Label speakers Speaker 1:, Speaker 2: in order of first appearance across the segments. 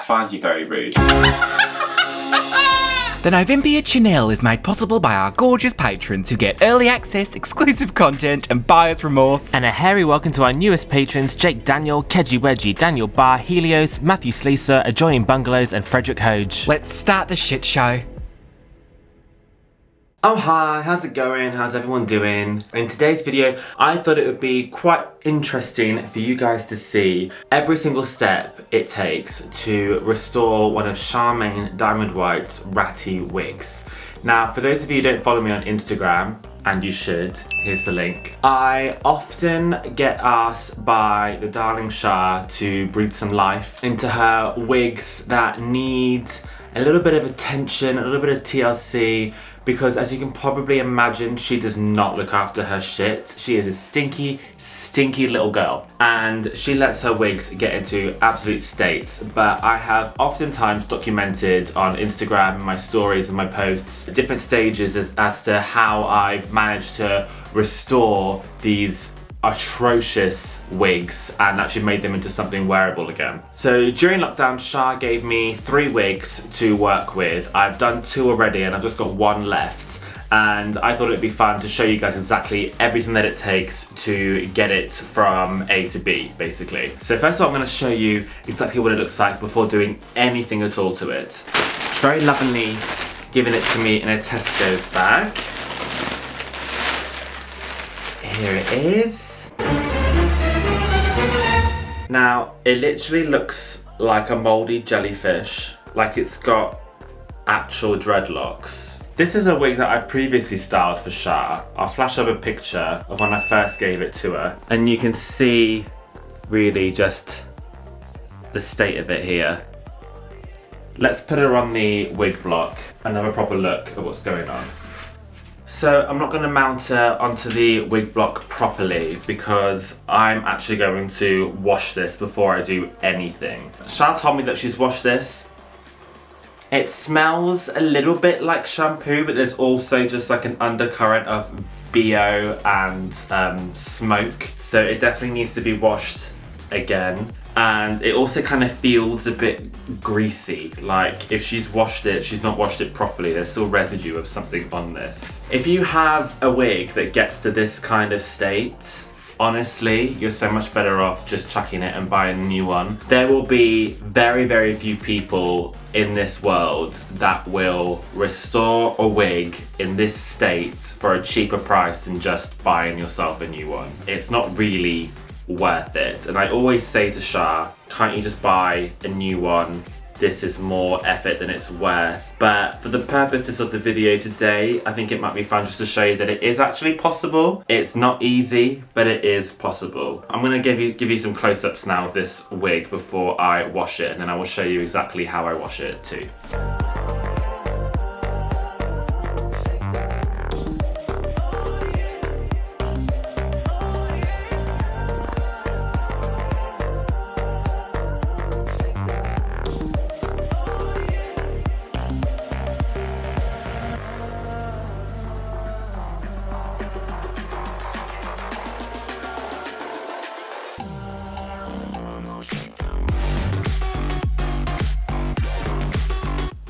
Speaker 1: find you very rude.
Speaker 2: The Novympia channel is made possible by our gorgeous patrons who get early access, exclusive content, and buyer's remorse.
Speaker 3: And a hairy welcome to our newest patrons, Jake Daniel, Keji Wedgie, Daniel Barr, Helios, Matthew Sleeser, Adjoining Bungalows, and Frederick Hoge.
Speaker 2: Let's start the shit show.
Speaker 1: Oh hi, how's it going? How's everyone doing? In today's video, I thought it would be quite interesting for you guys to see every single step it takes to restore one of Charmaine Diamond White's ratty wigs. Now, for those of you who don't follow me on Instagram, and you should, here's the link. I often get asked by the darling Char to breathe some life into her wigs that need a little bit of attention, a little bit of TLC, because as you can probably imagine, she does not look after her shit. She is a stinky, stinky little girl, and she lets her wigs get into absolute states. But I have oftentimes documented on Instagram, in my stories and my posts, different stages as to how I've managed to restore these atrocious wigs and actually made them into something wearable again. So during lockdown, Char gave me 3 wigs to work with. I've done 2 already and I've just got 1 left, and I thought it'd be fun to show you guys exactly everything that it takes to get it from A to B, basically. So first of all, I'm going to show you exactly what it looks like before doing anything at all to it. Very lovingly given it to me in a Tesco's bag. Here it is. Now, it literally looks like a mouldy jellyfish, like it's got actual dreadlocks. This is a wig that I previously styled for Char. I'll flash up a picture of when I first gave it to her, and you can see really just the state of it here. Let's put her on the wig block and have a proper look at what's going on. So I'm not going to mount her onto the wig block properly because I'm actually going to wash this before I do anything. Char told me that she's washed this. It smells a little bit like shampoo, but there's also just like an undercurrent of BO and smoke. So it definitely needs to be washed again. And it also kind of feels a bit greasy, like if she's washed it, she's not washed it properly. There's still residue of something on this. If you have a wig that gets to this kind of state, honestly, you're so much better off just chucking it and buying a new one. There will be very, very few people in this world that will restore a wig in this state for a cheaper price than just buying yourself a new one. It's not really worth it. And I always say to Char, can't you just buy a new one? This is more effort than it's worth. But for the purposes of the video today, I think it might be fun just to show you that it is actually possible. It's not easy, but it is possible. I'm gonna give you some close-ups now of this wig before I wash it, and then I will show you exactly how I wash it too.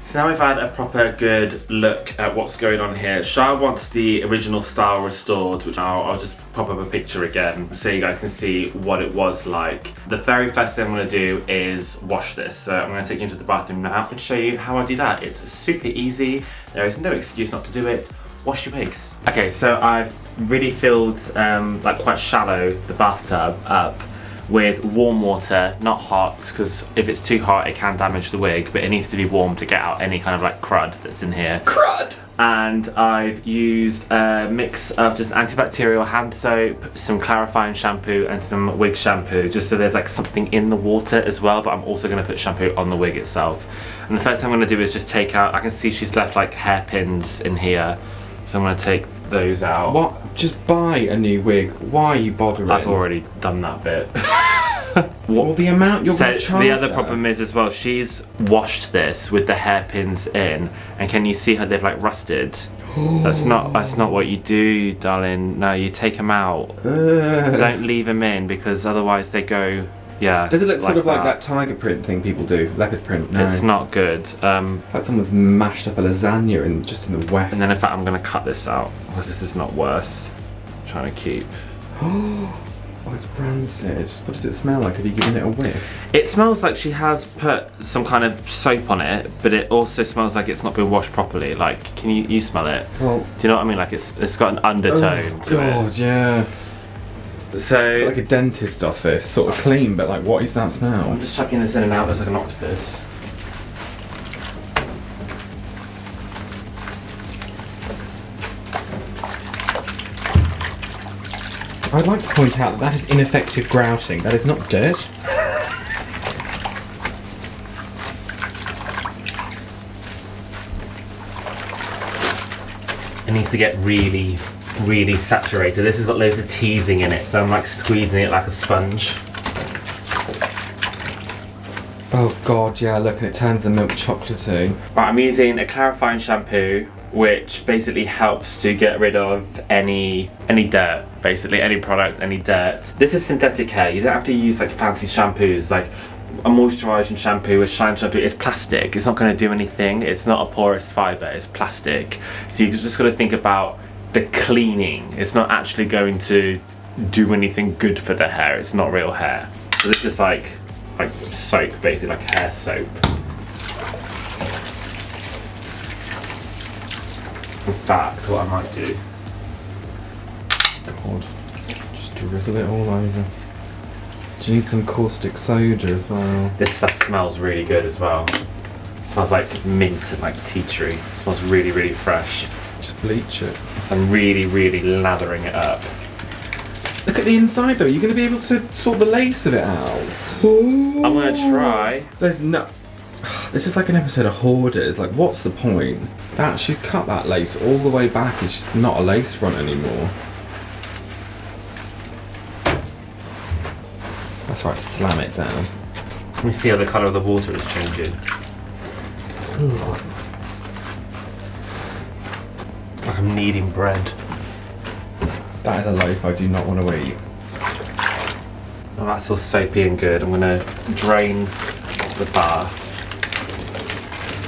Speaker 1: So now we've had a proper good look at what's going on here. Char wants the original style restored, which I'll just pop up a picture again so you guys can see what it was like. The very first thing I'm going to do is wash this. So I'm going to take you into the bathroom now and show you how I do that. It's super easy. There is no excuse not to do it. Wash your wigs. Okay, so I've really filled, like quite shallow, the bathtub up with warm water, not hot, because if it's too hot it can damage the wig, but it needs to be warm to get out any kind of like crud that's in here.
Speaker 2: Crud!
Speaker 1: And I've used a mix of just antibacterial hand soap, some clarifying shampoo and some wig shampoo, just so there's like something in the water as well, but I'm also going to put shampoo on the wig itself. And the first thing I'm going to do is just take out, I can see she's left like hairpins in here, so I'm going to take those out.
Speaker 4: What? Just buy a new wig. Why are you bothering?
Speaker 1: I've already done that bit.
Speaker 4: Well, the amount you're going to charge
Speaker 1: the other
Speaker 4: her.
Speaker 1: problem is as well, she's washed this with the hairpins in, and can you see how they've like rusted? That's not what you do, darling. No, you take them out. Don't leave them in, because otherwise they go Yeah.
Speaker 4: Does it look sort of like that tiger print thing people do? Leopard print? No.
Speaker 1: It's not good.
Speaker 4: Like someone's mashed up a lasagna in the wet.
Speaker 1: And then in fact I'm going to cut this out because this is not worth trying to keep.
Speaker 4: Oh, it's rancid. What does it smell like? Have you given it a whiff?
Speaker 1: It smells like she has put some kind of soap on it, but it also smells like it's not been washed properly. Like, can you smell it?
Speaker 4: Well,
Speaker 1: do you know what I mean? Like it's got an undertone to it.
Speaker 4: God, yeah.
Speaker 1: So
Speaker 4: like a dentist office, sort of clean, but like, what is that smell?
Speaker 1: I'm just chucking this in and out. There's like an octopus.
Speaker 4: I'd like to point out that is ineffective grouting. That is not dirt.
Speaker 1: It needs to get really, really saturated. This has got loads of teasing in it, so I'm like squeezing it like a sponge.
Speaker 4: Oh God, yeah, look, and it turns the milk chocolatey.
Speaker 1: Right, I'm using a clarifying shampoo, which basically helps to get rid of any dirt, basically, any product, any dirt. This is synthetic hair. You don't have to use like fancy shampoos, like a moisturising shampoo, a shine shampoo. It's plastic. It's not going to do anything. It's not a porous fibre. It's plastic. So you just got to think about the cleaning. It's not actually going to do anything good for the hair. It's not real hair. So this is like soap, basically, like hair soap. In fact, what I might do.
Speaker 4: God, just drizzle it all over. Do you need some caustic soda as well?
Speaker 1: This stuff smells really good as well. It smells like mint and like tea tree. It smells really, really fresh.
Speaker 4: Just bleach it.
Speaker 1: So I'm really, really lathering it up.
Speaker 4: Look at the inside though. You're going to be able to sort the lace of it out. Ooh.
Speaker 1: I'm going to try.
Speaker 4: There's no... This is like an episode of Hoarders. Like, what's the point? She's cut that lace all the way back. It's just not a lace front anymore. That's right, slam it down.
Speaker 1: Let me see how the colour of the water is changing.
Speaker 4: Ugh.
Speaker 1: Like I'm kneading bread.
Speaker 4: That is a loaf I do not want to eat.
Speaker 1: Oh, that's all soapy and good. I'm going to drain the bath.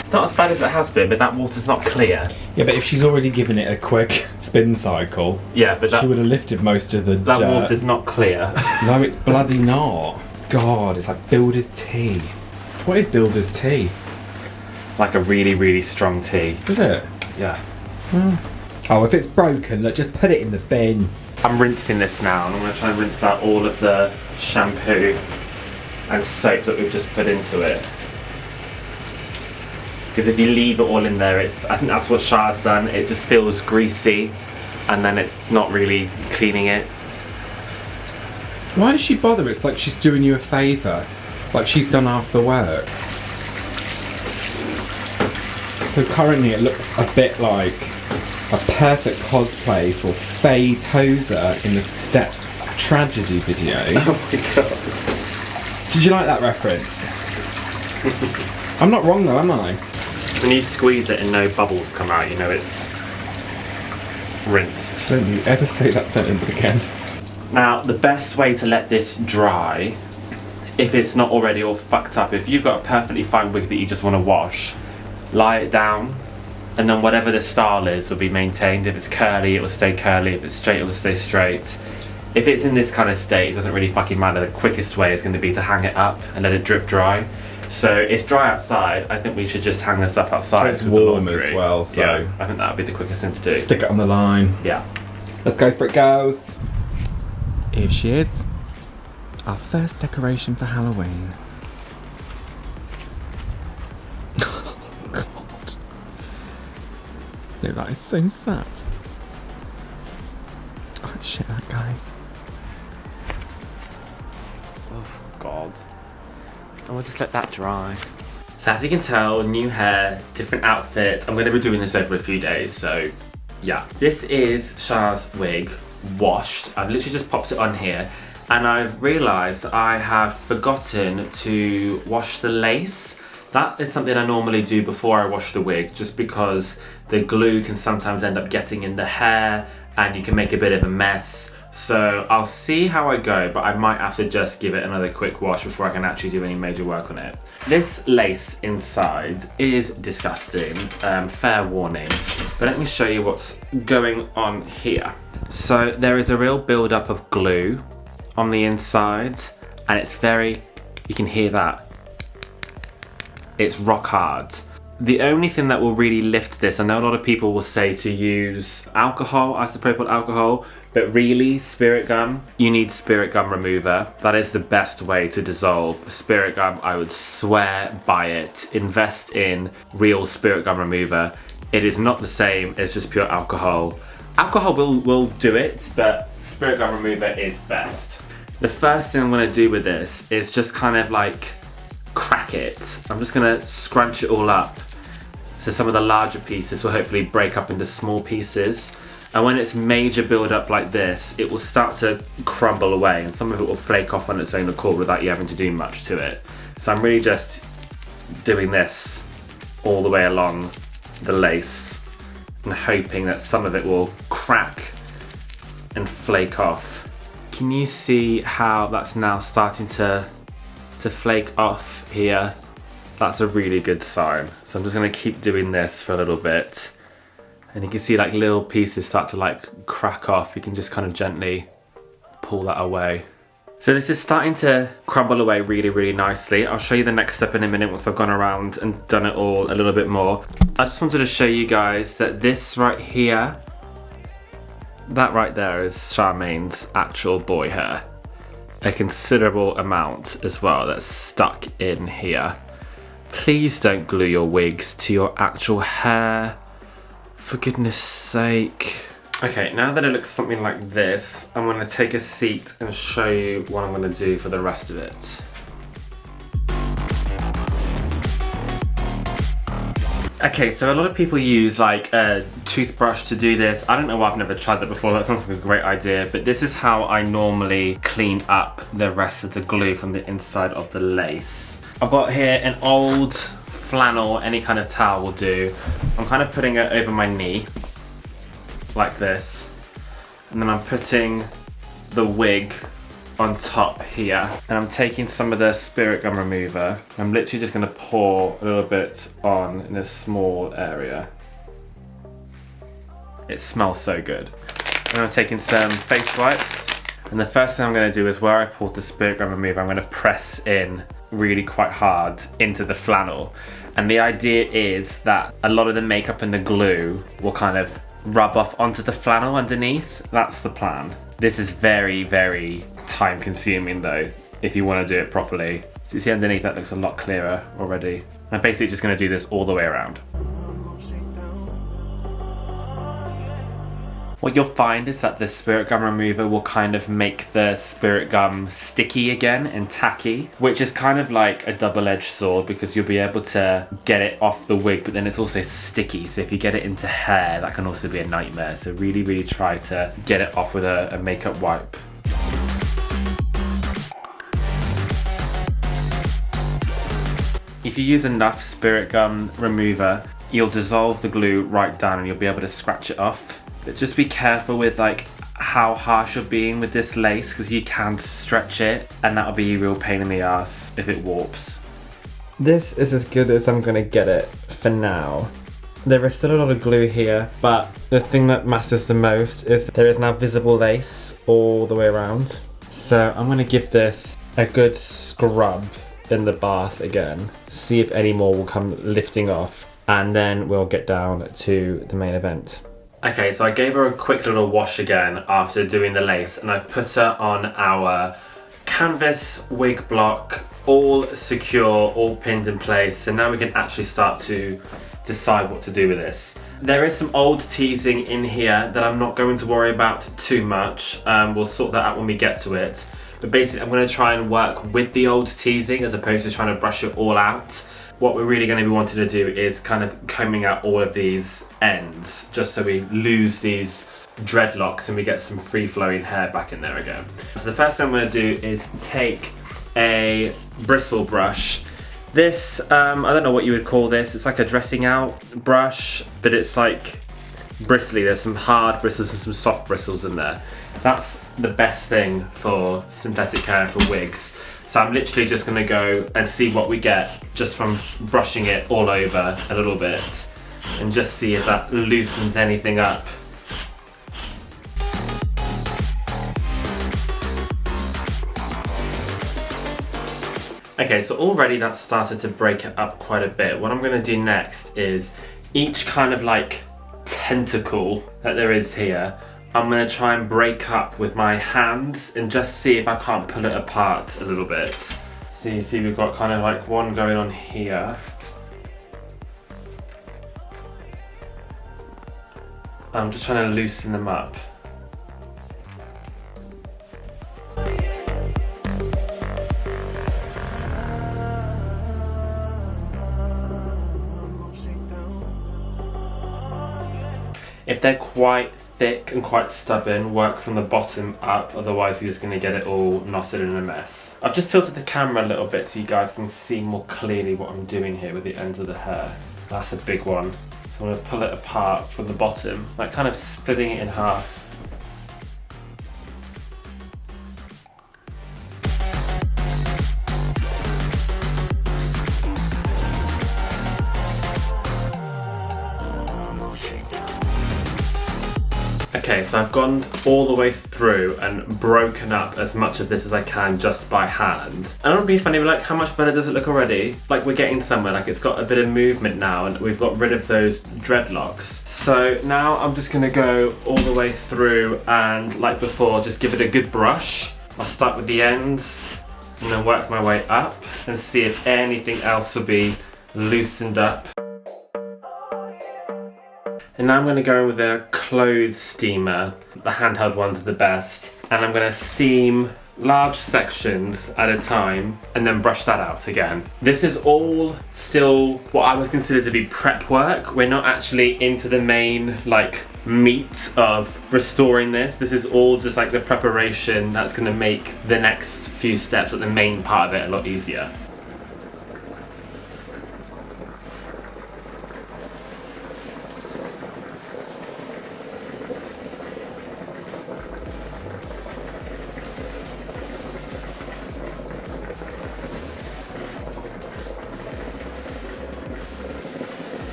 Speaker 1: It's not as bad as it has been, but that water's not clear.
Speaker 4: Yeah, but if she's already given it a quick spin cycle,
Speaker 1: yeah, but
Speaker 4: she would have lifted most of the
Speaker 1: that
Speaker 4: dirt.
Speaker 1: water's not clear.
Speaker 4: No, it's bloody not. God, it's like builder's tea. What is builder's tea?
Speaker 1: Like a really, really strong tea.
Speaker 4: Is it?
Speaker 1: Yeah.
Speaker 4: Oh, if it's broken, look, just put it in the bin.
Speaker 1: I'm rinsing this now, and I'm going to try and rinse out all of the shampoo and soap that we've just put into it. Because if you leave it all in there, I think that's what Char's done. It just feels greasy, and then it's not really cleaning it.
Speaker 4: Why does she bother? It's like she's doing you a favour. Like she's done half the work. So currently it looks a bit like a perfect cosplay for Faye Tozer in the Steps tragedy video.
Speaker 1: Oh my god.
Speaker 4: Did you like that reference? I'm not wrong though, am I?
Speaker 1: When you squeeze it and no bubbles come out, you know it's rinsed.
Speaker 4: Don't you ever say that sentence again.
Speaker 1: Now, the best way to let this dry, if it's not already all fucked up, if you've got a perfectly fine wig that you just want to wash, lie it down, and then whatever the style is will be maintained. If it's curly, it will stay curly. If it's straight, it will stay straight. If it's in this kind of state, it doesn't really fucking matter. The quickest way is going to be to hang it up and let it drip dry. So it's dry outside. I think we should just hang this up outside.
Speaker 4: It's warm as well, so
Speaker 1: yeah, I think that would be the quickest thing to do.
Speaker 4: Stick it on the line.
Speaker 1: Yeah.
Speaker 4: Let's go for it, girls. Here she is. Our first decoration for Halloween. Oh god. No, that is so sad. Oh shit, that guys.
Speaker 1: Oh god. And we'll just let that dry. So as you can tell, new hair, different outfit. I'm going to be doing this over a few days, so yeah. This is Char's wig, washed. I've literally just popped it on here, and I've realised I have forgotten to wash the lace. That is something I normally do before I wash the wig, just because the glue can sometimes end up getting in the hair and you can make a bit of a mess. So I'll see how I go, but I might have to just give it another quick wash before I can actually do any major work on it. This lace inside is disgusting, fair warning, but let me show you what's going on here. So there is a real build-up of glue on the inside, and it's very, you can hear that, it's rock hard. The only thing that will really lift this, I know a lot of people will say to use alcohol, isopropyl alcohol, but really spirit gum, you need spirit gum remover. That is the best way to dissolve spirit gum. I would swear by it. Invest in real spirit gum remover. It is not the same as just pure alcohol. Alcohol will do it, but spirit gum remover is best. The first thing I'm gonna do with this is just kind of like crack it. I'm just gonna scrunch it all up. So some of the larger pieces will hopefully break up into small pieces. And when it's major build up like this, it will start to crumble away and some of it will flake off on its own accord without you having to do much to it. So I'm really just doing this all the way along the lace and hoping that some of it will crack and flake off. Can you see how that's now starting to flake off here? That's a really good sign. So I'm just gonna keep doing this for a little bit. And you can see like little pieces start to like crack off. You can just kind of gently pull that away. So this is starting to crumble away really, really nicely. I'll show you the next step in a minute once I've gone around and done it all a little bit more. I just wanted to show you guys that this right here, that right there is Charmaine's actual boy hair. A considerable amount as well that's stuck in here. Please don't glue your wigs to your actual hair, for goodness sake. Okay, now that it looks something like this, I'm gonna take a seat and show you what I'm gonna do for the rest of it. Okay, so a lot of people use like a toothbrush to do this. I don't know why I've never tried that before. That sounds like a great idea, but this is how I normally clean up the rest of the glue from the inside of the lace. I've got here an old flannel, any kind of towel will do. I'm kind of putting it over my knee, like this. And then I'm putting the wig on top here. And I'm taking some of the spirit gum remover. I'm literally just gonna pour a little bit on in a small area. It smells so good. And I'm taking some face wipes. And the first thing I'm gonna do is where I poured the spirit gum remover, I'm gonna press in really quite hard into the flannel. And the idea is that a lot of the makeup and the glue will kind of rub off onto the flannel underneath. That's the plan. This is very, very time consuming though, if you want to do it properly. So you see underneath that looks a lot clearer already. I'm basically just going to do this all the way around. What you'll find is that the spirit gum remover will kind of make the spirit gum sticky again and tacky, which is kind of like a double-edged sword because you'll be able to get it off the wig, but then it's also sticky. So if you get it into hair, that can also be a nightmare. So really, really try to get it off with a makeup wipe. If you use enough spirit gum remover, you'll dissolve the glue right down and you'll be able to scratch it off. But just be careful with like how harsh you're being with this lace because you can stretch it and that'll be a real pain in the ass if it warps. This is as good as I'm gonna get it for now. There is still a lot of glue here, but the thing that matters the most is there is now visible lace all the way around. So I'm gonna give this a good scrub in the bath again, see if any more will come lifting off, and then we'll get down to the main event. Okay, so I gave her a quick little wash again after doing the lace, and I've put her on our canvas wig block, all secure, all pinned in place. So now we can actually start to decide what to do with this. There is some old teasing in here that I'm not going to worry about too much. We'll sort that out when we get to it. But basically I'm going to try and work with the old teasing as opposed to trying to brush it all out. What we're really going to be wanting to do is kind of combing out all of these ends just so we lose these dreadlocks and we get some free flowing hair back in there again. So the first thing I'm going to do is take a bristle brush. This, I don't know what you would call this, it's like a dressing out brush, but it's like bristly. There's some hard bristles and some soft bristles in there. That's the best thing for synthetic hair, for wigs. So I'm literally just gonna go and see what we get just from brushing it all over a little bit and just see if that loosens anything up. Okay, so already that's started to break it up quite a bit. What I'm gonna do next is each kind of like tentacle that there is here, I'm gonna try and break up with my hands and just see if I can't pull it apart a little bit. So you see we've got kind of like one going on here. I'm just trying to loosen them up. If they're quite thick and quite stubborn, work from the bottom up, otherwise you're just going to get it all knotted in a mess. I've just tilted the camera a little bit so you guys can see more clearly what I'm doing here with the ends of the hair. That's a big one. So I'm going to pull it apart from the bottom, like kind of splitting it in half. Okay, so I've gone all the way through and broken up as much of this as I can just by hand. And it would be funny, but like, how much better does it look already? Like, we're getting somewhere, like it's got a bit of movement now and we've got rid of those dreadlocks. So now I'm just gonna go all the way through and, like before, just give it a good brush. I'll start with the ends and then work my way up and see if anything else will be loosened up. And now I'm going to go with a clothes steamer. The handheld ones are the best. And I'm going to steam large sections at a time and then brush that out again. This is all still what I would consider to be prep work. We're not actually into the main like meat of restoring this. This is all just like the preparation that's going to make the next few steps at the main part of it a lot easier.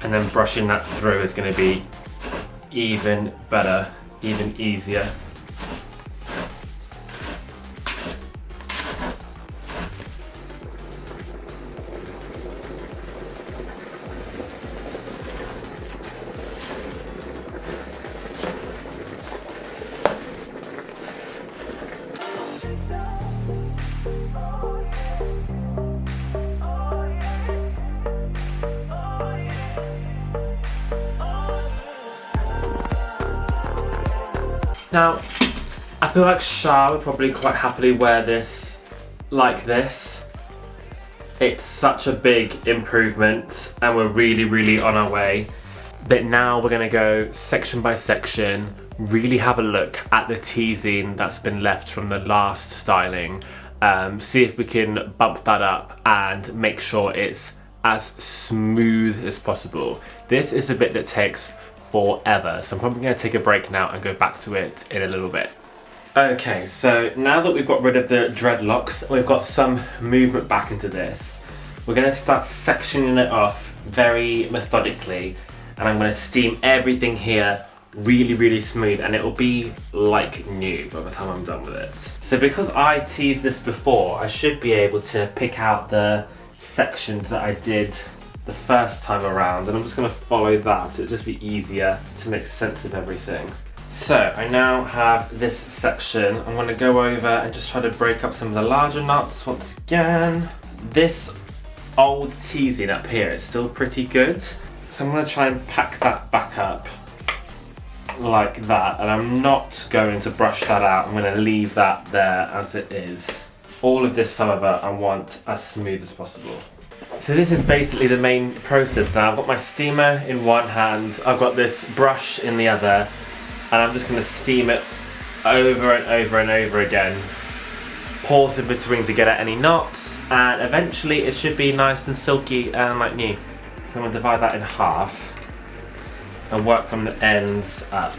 Speaker 1: And then brushing that through is going to be even better, even easier. Now, I feel like Char would probably quite happily wear this like this. It's such a big improvement and we're really on our way. But now we're gonna go section by section, really have a look at the teasing that's been left from the last styling, see if we can bump that up and make sure it's as smooth as possible. This is the bit that takes forever, so I'm probably going to take a break now and go back to it in a little bit. Okay, so now that we've got rid of the dreadlocks, we've got some movement back into this. We're going to start sectioning it off very methodically, and I'm going to steam everything here really smooth, and it will be like new by the time I'm done with it. So because I teased this before, I should be able to pick out the sections that I did the first time around, and I'm just going to follow that. It'll just be easier to make sense of everything. So I now have this section. I'm going to go over and just try to break up some of the larger knots once again. This old teasing up here is still pretty good, so I'm going to try and pack that back up like that, and I'm not going to brush that out. I'm going to leave that there as it is. All of this, however, I want as smooth as possible. So this is basically the main process now. I've got my steamer in one hand, I've got this brush in the other, and I'm just going to steam it over and over and over again. Pause in between to get at any knots, and eventually it should be nice and silky and like new. So I'm going to divide that in half. and work from the ends up.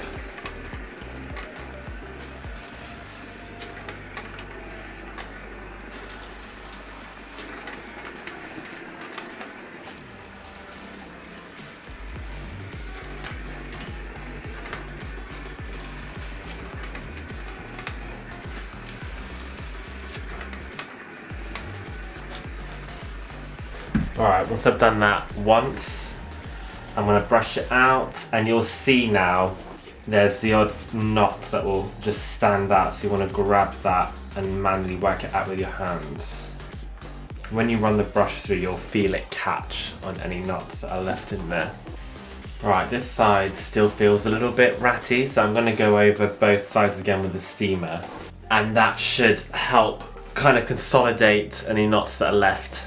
Speaker 1: Alright, once I've done that once, I'm going to brush it out, and you'll see now there's the odd knot that will just stand out, so you want to grab that and manually work it out with your hands. When you run the brush through, you'll feel it catch on any knots that are left in there. Alright, this side still feels a little bit ratty, so I'm going to go over both sides again with the steamer, and that should help kind of consolidate any knots that are left.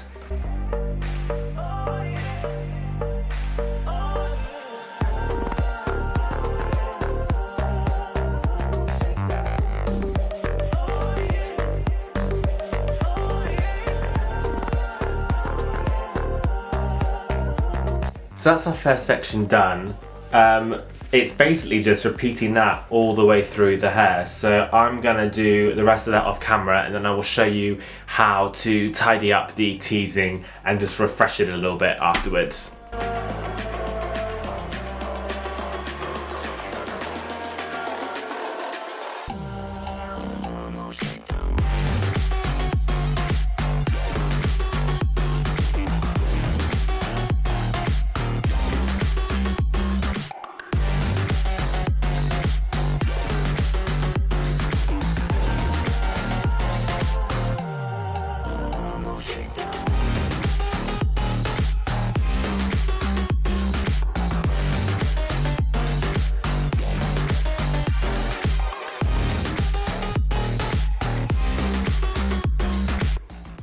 Speaker 1: So that's our first section done. It's basically just repeating that all the way through the hair. So I'm gonna do the rest of that off camera, and then I will show you how to tidy up the teasing and just refresh it a little bit afterwards.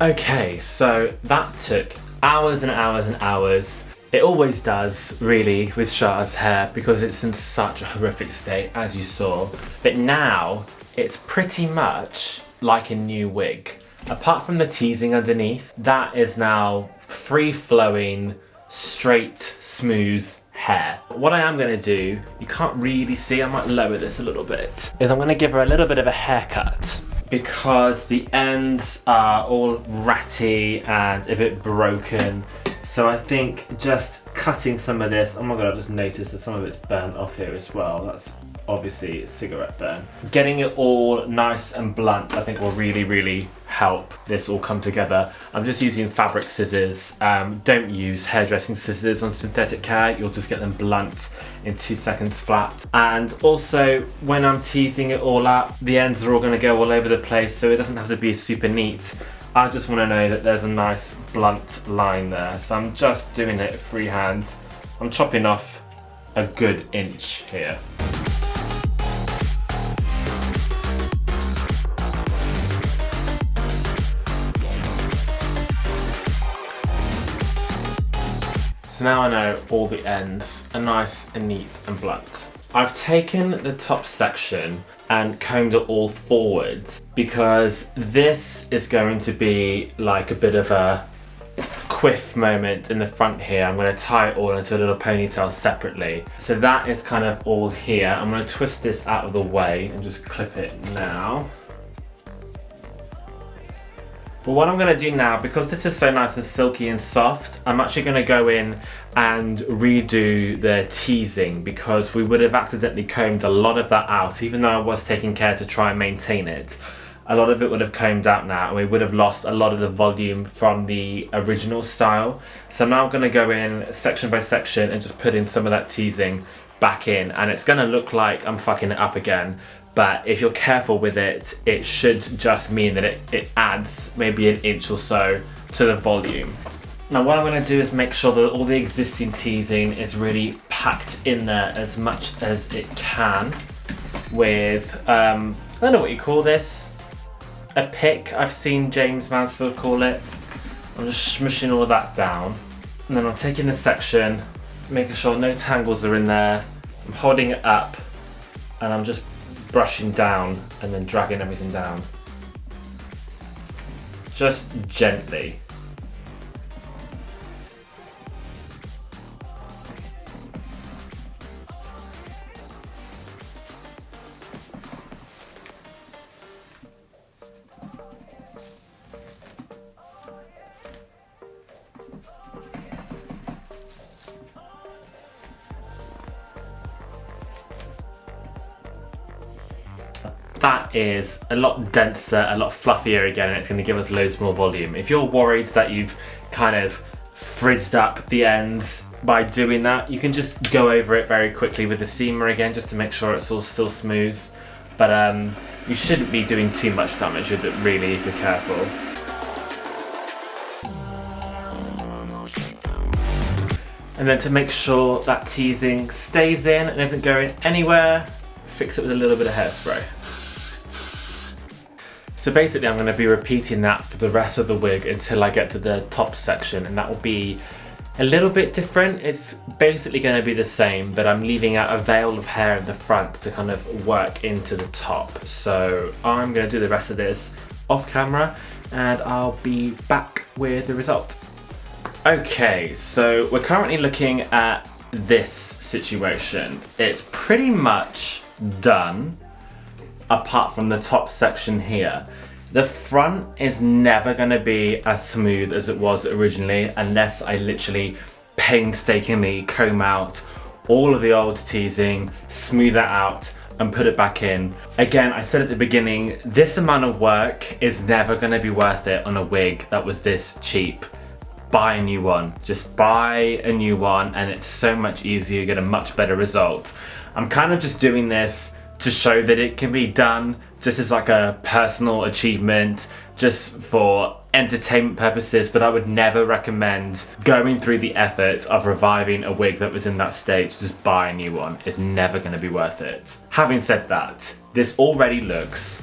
Speaker 1: Okay, so that took hours and hours and hours. It always does, really, with Char's hair, because it's in such a horrific state, as you saw. But now, it's pretty much like a new wig. Apart from the teasing underneath, that is now free-flowing, straight, smooth hair. What I am going to do, you can't really see, I might lower this a little bit, is I'm going to give her a little bit of a haircut, because the ends are all ratty and a bit broken. So I think just cutting some of this, oh my god, I just noticed that some of it's burnt off here as well. That's obviously a cigarette burn. Getting it all nice and blunt, I think will really, really help this all come together. I'm just using fabric scissors. Don't use hairdressing scissors on synthetic hair. You'll just get them blunt in 2 seconds flat. And also, when I'm teasing it all up, the ends are all gonna go all over the place, so it doesn't have to be super neat. I just wanna know that there's a nice blunt line there. So I'm just doing it freehand. I'm chopping off a good inch here. So now I know all the ends are nice and neat and blunt. I've taken the top section and combed it all forward, because this is going to be like a bit of a quiff moment in the front here. I'm going to tie it all into a little ponytail separately. So that is kind of all here. I'm going to twist this out of the way and just clip it now. But what I'm going to do now, because this is so nice and silky and soft, I'm actually going to go in and redo the teasing, because we would have accidentally combed a lot of that out. Even though I was taking care to try and maintain it, a lot of it would have combed out now, and we would have lost a lot of the volume from the original style. So now I'm going to go in section by section and just put in some of that teasing back in, and it's going to look like I'm fucking it up again. But if you're careful with it, it should just mean that it adds maybe an inch or so to the volume. Now what I'm going to do is make sure that all the existing teasing is really packed in there as much as it can with, I don't know what you call this, a pick. I've seen James Mansfield call it. I'm just smushing all of that down. And then I'm taking this section, making sure no tangles are in there. I'm holding it up, and I'm just brushing down and then dragging everything down. Just gently.
Speaker 3: that is a lot denser, a lot fluffier again, and it's going to give us loads more volume. If you're worried that you've kind of frizzed up the ends by doing that, you can just go over it very quickly with the steamer again, just to make sure it's all still smooth. But you shouldn't be doing too much damage with it really if you're careful. And then to make sure that teasing stays in and isn't going anywhere, fix it with a little bit of hairspray. So basically I'm going to be repeating that for the rest of the wig until I get to the top section, and that will be a little bit different. It's basically going to be the same, but I'm leaving out a veil of hair in the front to kind of work into the top. So I'm going to do the rest of this off camera and I'll be back with the result. Okay, so we're currently looking at this situation. It's pretty much done, apart from the top section here. The front is never going to be as smooth as it was originally unless I literally painstakingly comb out all of the old teasing, smooth that out and put it back in. Again, I said at the beginning, this amount of work is never going to be worth it on a wig that was this cheap. Buy a new one. Just buy a new one and it's so much easier, you get a much better result. I'm kind of just doing this to show that it can be done just as like a personal achievement, just for entertainment purposes, but I would never recommend going through the effort of reviving a wig that was in that state. Just buy a new one. It's never going to be worth it. Having said that, this already looks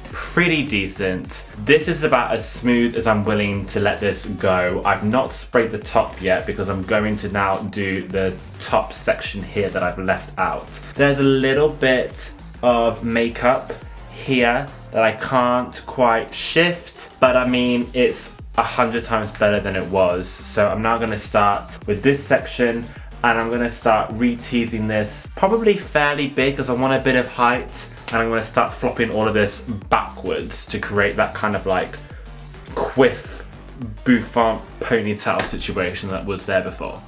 Speaker 3: pretty decent. This is about as smooth as I'm willing to let this go. I've not sprayed the top yet because I'm going to now do the top section here that I've left out. There's a little bit of makeup here that I can't quite shift, but I mean it's 100 times better than it was. So I'm now going to start with this section and I'm going to start re-teasing this probably fairly big because I want a bit of height, and I'm going to start flopping all of this backwards to create that kind of like quiff bouffant ponytail situation that was there before.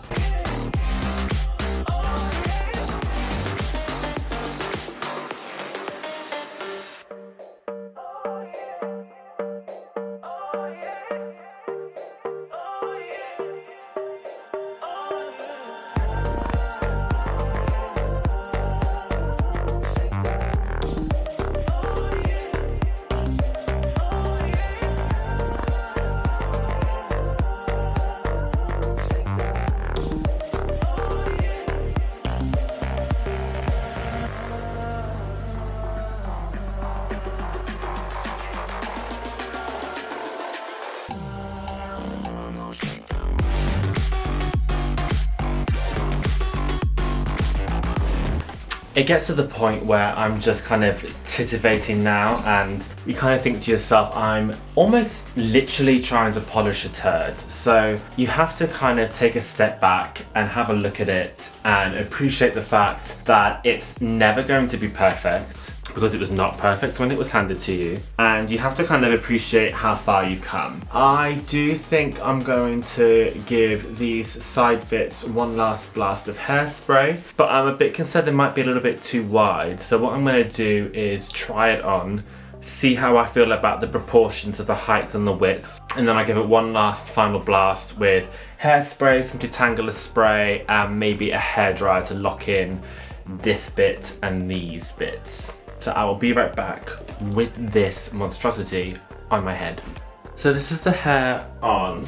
Speaker 3: It gets to the point where I'm just kind of titivating now, and you kind of think to yourself, I'm almost literally trying to polish a turd. So you have to kind of take a step back and have a look at it and appreciate the fact that it's never going to be perfect, because it was not perfect when it was handed to you, and you have to kind of appreciate how far you've come. I do think I'm going to give these side bits one last blast of hairspray, but I'm a bit concerned they might be a little bit too wide. So what I'm going to do is try it on, see how I feel about the proportions of the height and the width, and then I give it one last final blast with hairspray, some detangler spray, and maybe a hairdryer to lock in this bit and these bits. So I will be right back with this monstrosity on my head. So this is the hair on.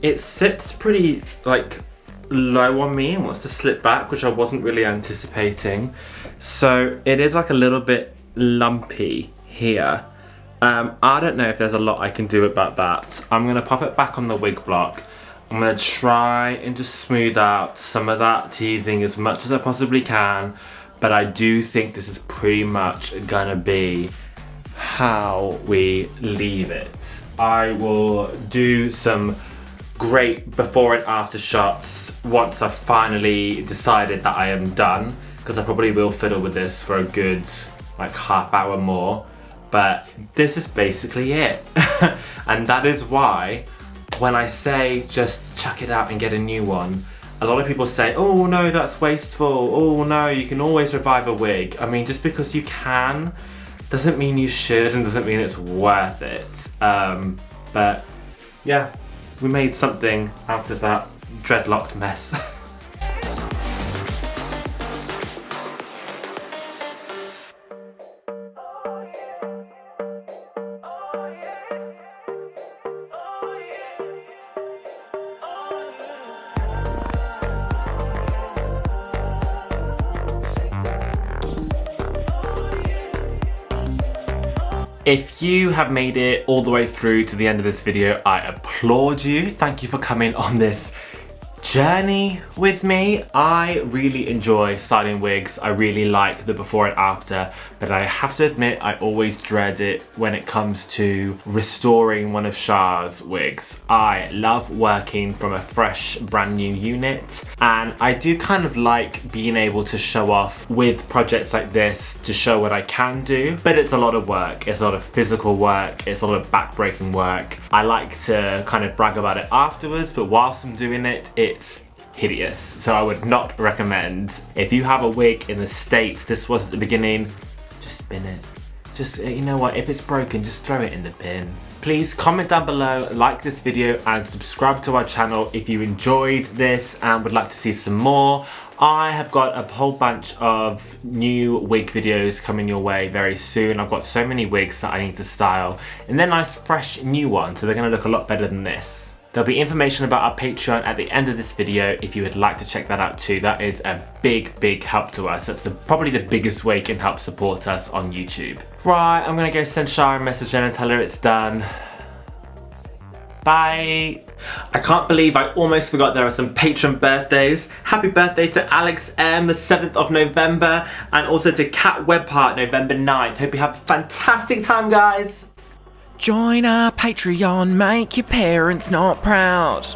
Speaker 3: It sits pretty like low on me and wants to slip back, which I wasn't really anticipating. So it is like a little bit lumpy here. I don't know if there's a lot I can do about that. I'm gonna pop it back on the wig block. I'm gonna try and just smooth out some of that teasing as much as I possibly can. But I do think this is pretty much gonna be how we leave it. I will do some great before and after shots once I've finally decided that I am done, because I probably will fiddle with this for a good like half hour more. But this is basically it. And that is why when I say just chuck it out and get a new one, a lot of people say, oh no, that's wasteful. Oh no, you can always revive a wig. I mean, just because you can Doesn't mean you should and doesn't mean it's worth it. But yeah, we made something out of that dreadlocked mess. If you have made it all the way through to the end of this video, I applaud you. Thank you for coming on this journey with me. I really enjoy styling wigs. I really like the before and after, but I have to admit I always dread it when it comes to restoring one of Char's wigs. I love working from a fresh brand new unit, and I do kind of like being able to show off with projects like this to show what I can do, but it's a lot of work. It's a lot of physical work. It's a lot of back-breaking work. I like to kind of brag about it afterwards, but whilst I'm doing it, it's hideous. So I would not recommend. If you have a wig in the States, this was at the beginning, just spin it. Just, you know what, if it's broken, just throw it in the bin. Please comment down below, like this video, and subscribe to our channel if you enjoyed this and would like to see some more. I have got a whole bunch of new wig videos coming your way very soon. I've got so many wigs that I need to style, and they're nice fresh new ones, so they're going to look a lot better than this. There'll be information about our Patreon at the end of this video if you would like to check that out too. That is a big help to us. That's probably the biggest way you can help support us on YouTube. Right, I'm gonna go send Char a message and tell her it's done. Bye. I can't believe I almost forgot there are some patron birthdays. Happy birthday to Alex M, the 7th of November, and also to Kat Webhart, November 9th. Hope you have a fantastic time, guys.
Speaker 2: Join our Patreon, make your parents not proud.